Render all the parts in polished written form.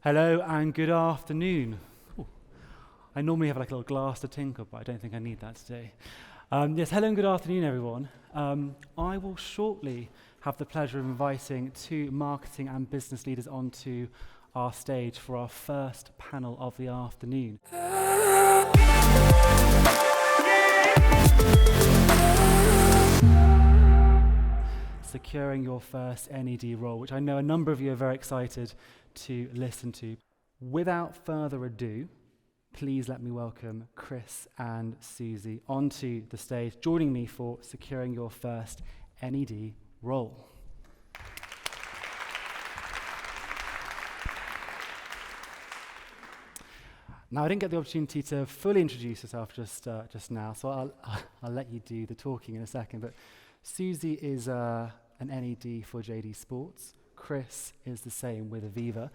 Hello and good afternoon. Ooh, I normally have like a little glass to tinkle, but I don't think I need that today. Yes, hello and good afternoon, everyone. I will shortly have the pleasure of inviting two marketing and business leaders onto our stage for our first panel of the afternoon. Securing your first NED role, which I know a number of you are very excited to listen to. Without further ado, please let me welcome Chris and Susie onto the stage, joining me for securing your first NED role. Now, I didn't get the opportunity to fully introduce yourself just now, so I'll let you do the talking in a second. But Susie is an NED for JD Sports. Chris is the same with Aviva.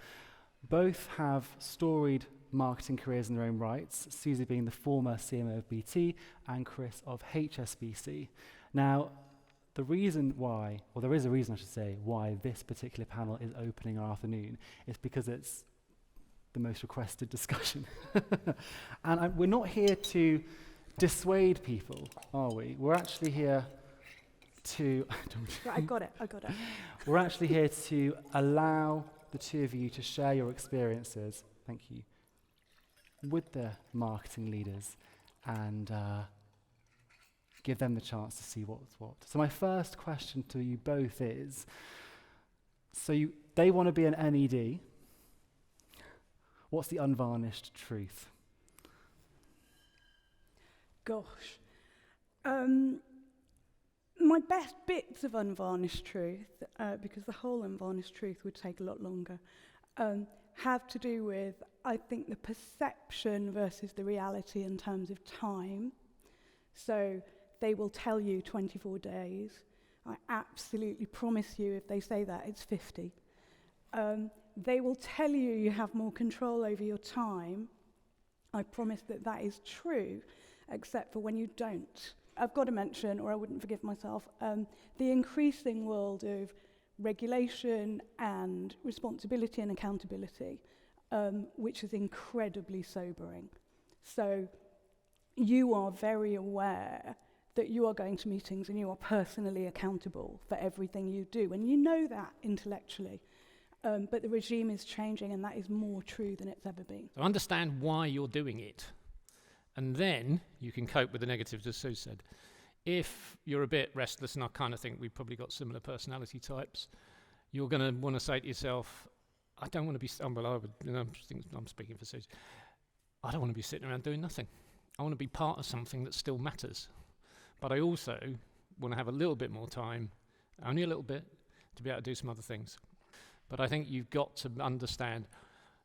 Both have storied marketing careers in their own rights, Susie being the former CMO of BT and Chris of HSBC. Now, there is a reason I should say, why this particular panel is opening our afternoon. It's because it's the most requested discussion. And we're not here to dissuade people, are we? We're actually here to... I got it. We're actually here to allow the two of you to share your experiences, thank you, with the marketing leaders and give them the chance to see what's what. So my first question to you both is, they want to be an NED. What's the unvarnished truth? Gosh. My best bits of unvarnished truth, because the whole unvarnished truth would take a lot longer, have to do with, I think, the perception versus the reality in terms of time. So they will tell you 24 days. I absolutely promise you, if they say that, it's 50. They will tell you you have more control over your time. I promise that is true, except for when you don't. I've got to mention, or I wouldn't forgive myself, the increasing world of regulation and responsibility and accountability, which is incredibly sobering. So you are very aware that you are going to meetings and you are personally accountable for everything you do, and you know that intellectually. But the regime is changing, and that is more true than it's ever been. So understand why you're doing it. And then you can cope with the negatives, as Sue said. If you're a bit restless, and I kind of think we've probably got similar personality types, you're going to want to say to yourself, I don't want to be, I'm speaking for Susie, I don't want to be sitting around doing nothing. I want to be part of something that still matters. But I also want to have a little bit more time, only a little bit, to be able to do some other things. But I think you've got to understand,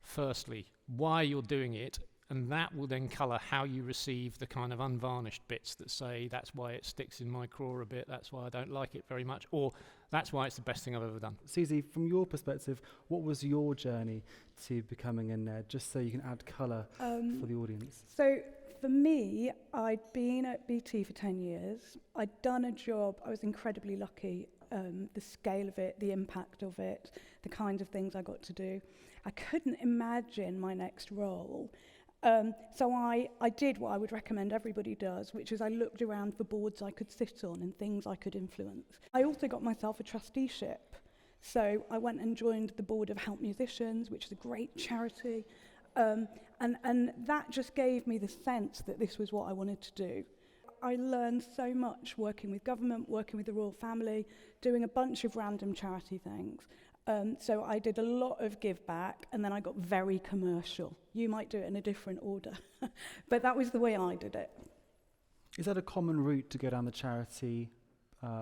firstly, why you're doing it, and that will then colour how you receive the kind of unvarnished bits that say, that's why it sticks in my craw a bit, that's why I don't like it very much, or that's why it's the best thing I've ever done. Susie, from your perspective, what was your journey to becoming a NED, just so you can add colour for the audience? So for me, I'd been at BT for 10 years. I'd done a job, I was incredibly lucky, the scale of it, the impact of it, the kinds of things I got to do. I couldn't imagine my next role. So I did what I would recommend everybody does, which is I looked around for boards I could sit on and things I could influence. I also got myself a trusteeship. So I went and joined the board of Help Musicians, which is a great charity. And that just gave me the sense that this was what I wanted to do. I learned so much working with government, working with the royal family, doing a bunch of random charity things. So I did a lot of give back, and then I got very commercial. You might do it in a different order, but that was the way I did it. Is that a common route to go down the charity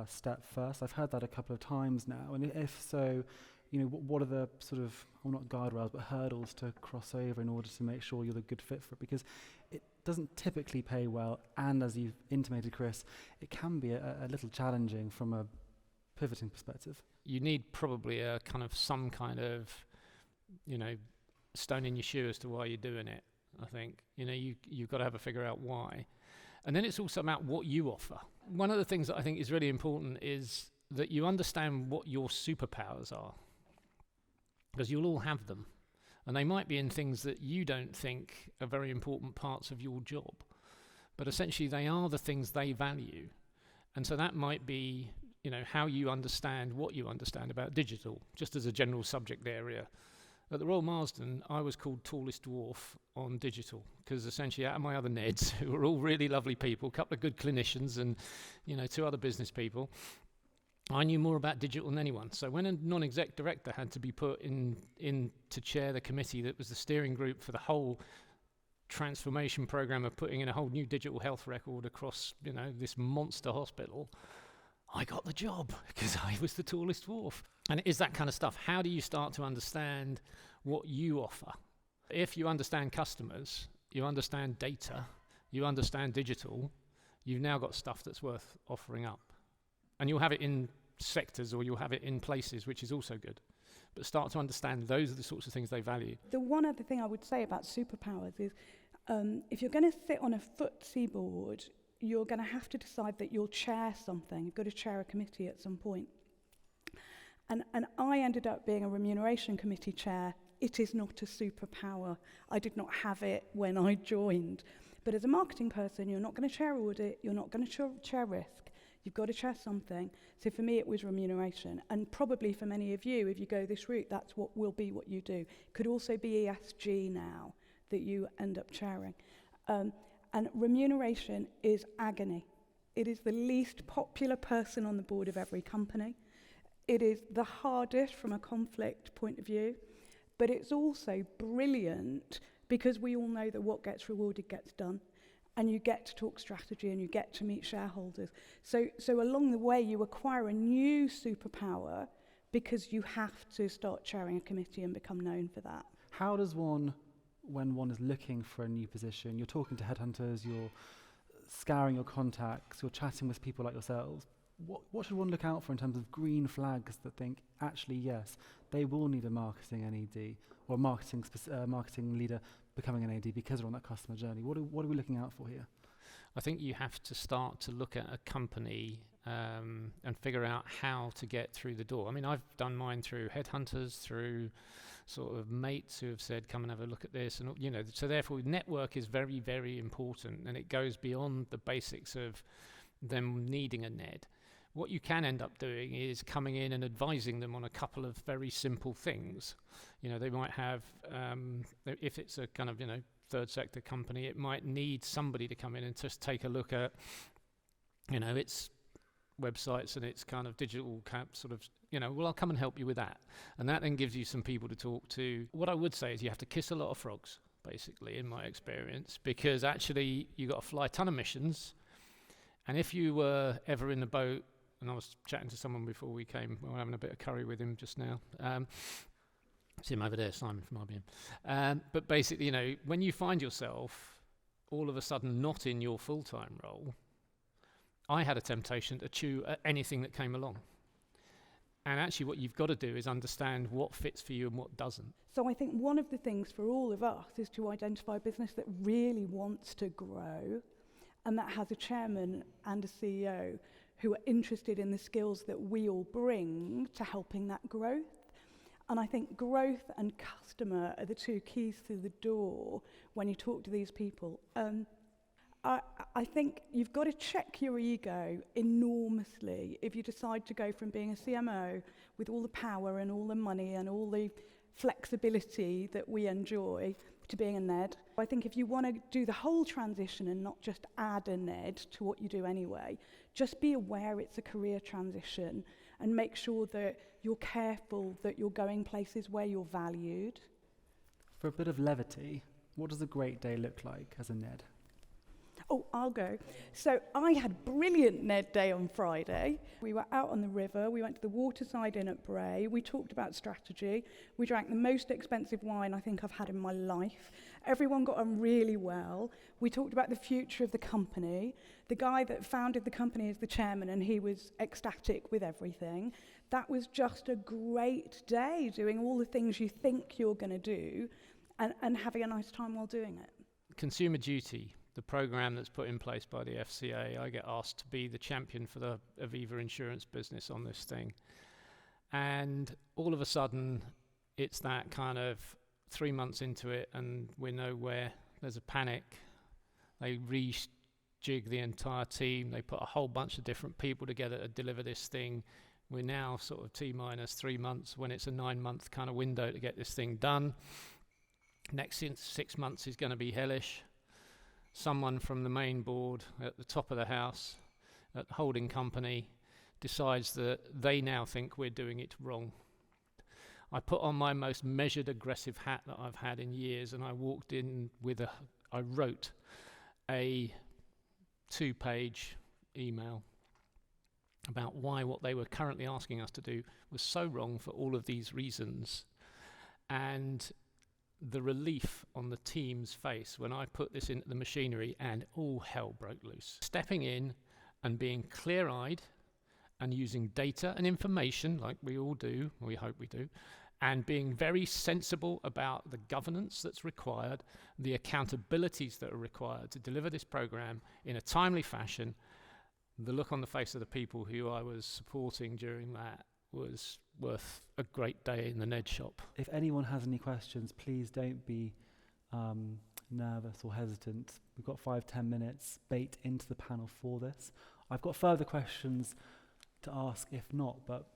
step first? I've heard that a couple of times now, and if so, what are the sort of, well, not guardrails, but hurdles to cross over in order to make sure you're the good fit for it? Because it doesn't typically pay well, and as you've intimated, Chris, it can be a little challenging from a pivoting perspective. You need probably some kind of, stone in your shoe as to why you're doing it, I think. You've got to have a figure out why. And then it's also about what you offer. One of the things that I think is really important is that you understand what your superpowers are, because you'll all have them. And they might be in things that you don't think are very important parts of your job. But essentially they are the things they value. And so that might be, how you understand what you understand about digital, just as a general subject area. At the Royal Marsden, I was called tallest dwarf on digital, because essentially out of my other NEDs, who were all really lovely people, a couple of good clinicians and, 2 other business people, I knew more about digital than anyone. So when a non-exec director had to be put in to chair the committee that was the steering group for the whole transformation program of putting in a whole new digital health record across, this monster hospital, I got the job because I was the tallest dwarf. And it is that kind of stuff. How do you start to understand what you offer? If you understand customers, you understand data, you understand digital, you've now got stuff that's worth offering up. And you'll have it in sectors or you'll have it in places, which is also good. But start to understand those are the sorts of things they value. The one other thing I would say about superpowers is if you're going to sit on a FTSE board, you're going to have to decide that you'll chair something. You've got to chair a committee at some point. And I ended up being a remuneration committee chair. It is not a superpower. I did not have it when I joined. But as a marketing person, you're not going to chair audit, you're not going to chair risk. You've got to chair something. So for me, it was remuneration. And probably for many of you, if you go this route, that's what will be what you do. Could also be ESG now that you end up chairing. And remuneration is agony. It is the least popular person on the board of every company. It is the hardest from a conflict point of view, but it's also brilliant because we all know that what gets rewarded gets done, and you get to talk strategy and you get to meet shareholders. So along the way, you acquire a new superpower because you have to start chairing a committee and become known for that. How does one, when one is looking for a new position, you're talking to headhunters, you're scouring your contacts, you're chatting with people like yourselves, what should one look out for in terms of green flags that think, actually, yes, they will need a marketing NED or a marketing leader becoming an NED because they're on that customer journey? What are we looking out for here? I think you have to start to look at a company and figure out how to get through the door. I mean, I've done mine through headhunters, through sort of mates who have said, come and have a look at this. And, so therefore network is very, very important, and it goes beyond the basics of them needing a NED. What you can end up doing is coming in and advising them on a couple of very simple things. They might have, if it's a kind of, third sector company, it might need somebody to come in and just take a look at, its websites and its kind of digital sort of, well, I'll come and help you with that. And that then gives you some people to talk to. What I would say is you have to kiss a lot of frogs, basically, in my experience, because actually you've got to fly a ton of missions. And if you were ever in the boat, and I was chatting to someone before we came, we were having a bit of curry with him just now. See him over there, Simon from IBM. But basically, when you find yourself all of a sudden not in your full-time role, I had a temptation to chew at anything that came along. And actually what you've got to do is understand what fits for you and what doesn't. So I think one of the things for all of us is to identify a business that really wants to grow and that has a chairman and a CEO who are interested in the skills that we all bring to helping that growth. And I think growth and customer are the 2 keys through the door when you talk to these people. I think you've got to check your ego enormously if you decide to go from being a CMO with all the power and all the money and all the flexibility that we enjoy to being a NED. I think if you want to do the whole transition and not just add a NED to what you do anyway, just be aware it's a career transition and make sure that you're careful that you're going places where you're valued. For a bit of levity, what does a great day look like as a NED? Oh, I'll go. So I had a brilliant NED day on Friday. We were out on the river. We went to the Waterside Inn at Bray. We talked about strategy. We drank the most expensive wine I think I've had in my life. Everyone got on really well. We talked about the future of the company. The guy that founded the company is the chairman, and he was ecstatic with everything. That was just a great day, doing all the things you think you're going to do and having a nice time while doing it. Consumer Duty, the program that's put in place by the FCA, I get asked to be the champion for the Aviva insurance business on this thing. And all of a sudden, it's that kind of 3 months into it and we're nowhere. There's a panic. They rejig the entire team. They put a whole bunch of different people together to deliver this thing. We're now sort of T-minus 3 months when it's a 9-month kind of window to get this thing done. Next 6 months is going to be hellish. Someone from the main board at the top of the house, at the holding company, decides that they now think we're doing it wrong. I put on my most measured, aggressive hat that I've had in years, and I walked in with I wrote a 2-page email about why what they were currently asking us to do was so wrong for all of these reasons. And the relief on the team's face when I put this into the machinery and all hell broke loose. Stepping in and being clear-eyed and using data and information like we all do, we hope we do, and being very sensible about the governance that's required, the accountabilities that are required to deliver this program in a timely fashion. The look on the face of the people who I was supporting during that was worth a great day in the NED shop. If anyone has any questions, please don't be nervous or hesitant. We've got 5-10 minutes baked into the panel for this. I've got further questions to ask if not, but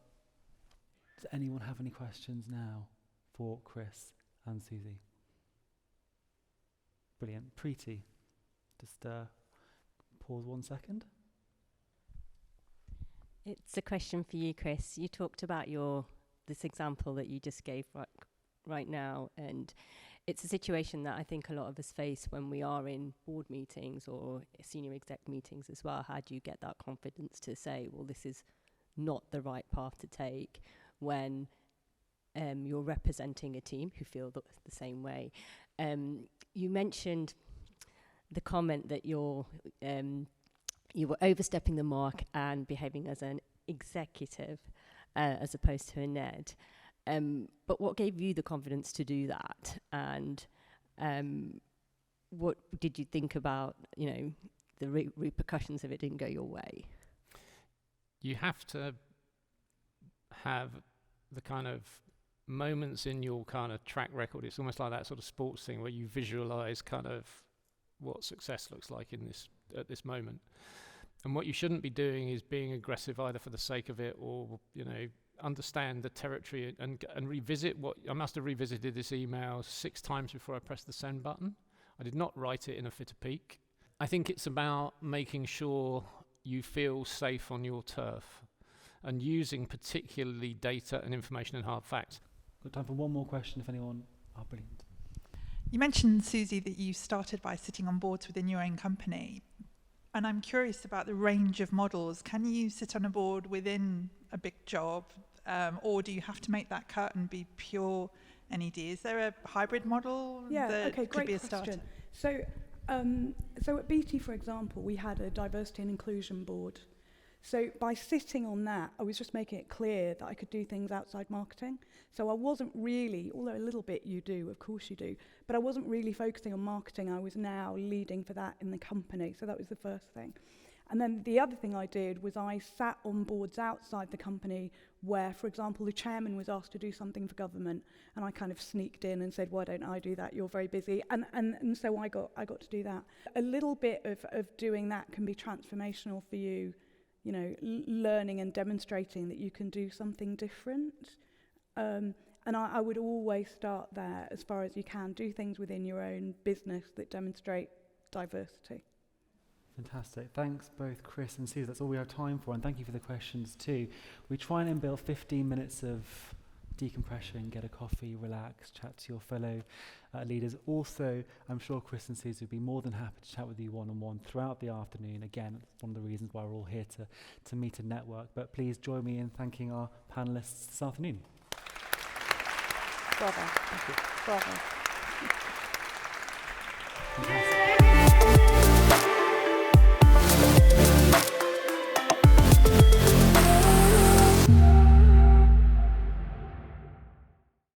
does anyone have any questions now for Chris and Susie? Brilliant. Preeti, just pause 1 second. It's a question for you, Chris. You talked about this example that you just gave right now, and it's a situation that I think a lot of us face when we are in board meetings or senior exec meetings as well. How do you get that confidence to say, well, this is not the right path to take when you're representing a team who feel the same way? You mentioned the comment that you were overstepping the mark and behaving as an executive as opposed to a NED. But what gave you the confidence to do that? And what did you think about, the repercussions if it didn't go your way? You have to have the kind of moments in your kind of track record. It's almost like that sort of sports thing where you visualize kind of what success looks like at this moment. And what you shouldn't be doing is being aggressive either for the sake of it or, understand the territory and revisit what I must have revisited this email 6 times before I pressed the send button. I did not write it in a fit of pique. I think it's about making sure you feel safe on your turf and using particularly data and information and hard facts. Got time for one more question if anyone. Oh, brilliant. You mentioned, Susie, that you started by sitting on boards within your own company. And I'm curious about the range of models. Can you sit on a board within a big job, or do you have to make that cut and be pure NED? Is there a hybrid model that could be a starter? So at BT, for example, we had a diversity and inclusion board. So by sitting on that, I was just making it clear that I could do things outside marketing. So I wasn't really, although a little bit you do, of course you do, but I wasn't really focusing on marketing. I was now leading for that in the company. So that was the first thing. And then the other thing I did was I sat on boards outside the company where, for example, the chairman was asked to do something for government, and I kind of sneaked in and said, why don't I do that? You're very busy. And so I got to do that. A little bit of doing that can be transformational for you, learning and demonstrating that you can do something different. And I would always start there as far as you can. Do things within your own business that demonstrate diversity. Fantastic. Thanks both Chris and Susie. That's all we have time for, and thank you for the questions too. We try and inbuild 15 minutes of decompression, get a coffee, relax, chat to your fellow leaders. Also, I'm sure Chris and Susie would be more than happy to chat with you one-on-one throughout the afternoon. Again, it's one of the reasons why we're all here to meet and network. But please join me in thanking our panellists this afternoon. Bravo. Thank you. Bravo.